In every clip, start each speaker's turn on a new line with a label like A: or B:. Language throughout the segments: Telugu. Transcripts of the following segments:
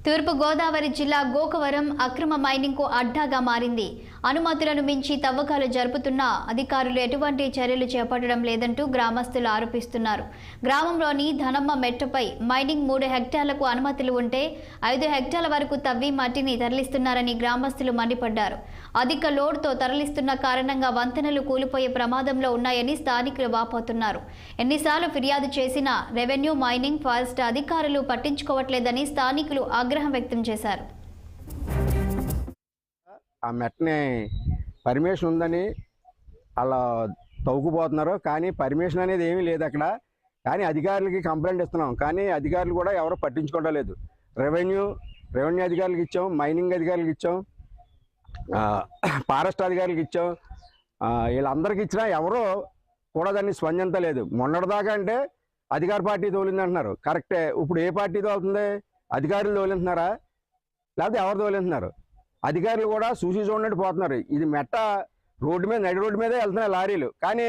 A: తూర్పు గోదావరి జిల్లా గోకవరం అక్రమ మైనింగ్ కు అడ్డాగా మారింది. అనుమతులను మించి తవ్వకాలు జరుపుతున్నా అధికారులు ఎటువంటి చర్యలు చేపట్టడం లేదంటూ గ్రామస్తులు ఆరోపిస్తున్నారు. గ్రామంలోని ధనమ్మ మెట్టపై మైనింగ్ 3 హెక్టార్లకు అనుమతులు ఉంటే 5 హెక్టార్ల వరకు తవ్వి మట్టిని తరలిస్తున్నారని గ్రామస్తులు మండిపడ్డారు. అధిక లోడ్తో తరలిస్తున్న కారణంగా వంతెనలు కూలిపోయే ప్రమాదంలో ఉన్నాయని స్థానికులు వాపోతున్నారు. ఎన్నిసార్లు ఫిర్యాదు చేసినా రెవెన్యూ, మైనింగ్, ఫారెస్ట్ అధికారులు పట్టించుకోవట్లేదని స్థానికులు ఆగ్రహం వ్యక్తం చేశారు.
B: ఆ మెట్ని పర్మిషన్ ఉందని అలా తవ్వుకుపోతున్నారు, కానీ పర్మిషన్ అనేది ఏమీ లేదు అక్కడ. కానీ అధికారులకి కంప్లైంట్ ఇస్తున్నాం, కానీ అధికారులు కూడా ఎవరు పట్టించుకోవడం లేదు. రెవెన్యూ అధికారులకు ఇచ్చాం, మైనింగ్ అధికారులకు ఇచ్చాం, ఫారెస్ట్ అధికారులకు ఇచ్చాం. వీళ్ళందరికీ ఇచ్చినా ఎవరో కూడా దాన్ని స్పందించలేదు. మొన్నటిదాకా అంటే అధికార పార్టీ తోలిందంటున్నారు, కరెక్టే. ఇప్పుడు ఏ పార్టీ తోలుతుంది? అధికారులు తోలింటున్నారా లేకపోతే ఎవరు తోలింటున్నారు? అధికారులు కూడా చూసి చూడనట్టు పోతున్నారు. ఇది మెట్ట రోడ్డు మీద, నడి రోడ్డు మీదే వెళ్తున్నాయి లారీలు, కానీ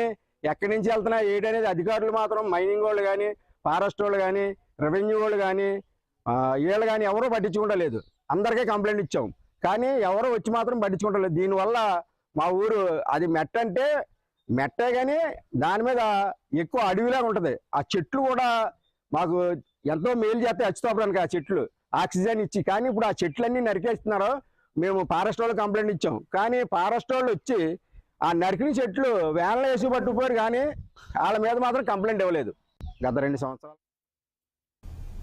B: ఎక్కడి నుంచి వెళ్తున్నాయి ఏంటనేది అధికారులు మాత్రం, మైనింగ్ వాళ్ళు కానీ, ఫారెస్ట్ వాళ్ళు కానీ, రెవెన్యూ వాళ్ళు కానీ, వీళ్ళు కానీ ఎవరూ పట్టించుకుంటా లేదు. అందరికీ కంప్లైంట్ ఇచ్చాం, కానీ ఎవరో వచ్చి మాత్రం పట్టించుకుంటా లేదు. దీనివల్ల మా ఊరు అది మెట్ట అంటే మెట్టే, కానీ దాని మీద ఎక్కువ అడవిలాగా ఉంటుంది. ఆ చెట్లు కూడా మాకు ఎంతో మేలు చేస్తాయి అచ్చుతోపడానికి. ఆ చెట్లు ఆక్సిజన్ ఇచ్చి, కానీ ఇప్పుడు ఆ చెట్లన్నీ నరికేస్తున్నారు. మేము ఫారెస్ట్ వాళ్ళు కంప్లైంట్ ఇచ్చాం, కానీ ఫారెస్ట్ వాళ్ళు వచ్చి ఆ నరికిన చెట్లు వ్యాన్లో వేసి పట్టుకుపోయారు, కానీ వాళ్ళ మీద మాత్రం కంప్లైంట్ ఇవ్వలేదు. గత 2 సంవత్సరాలు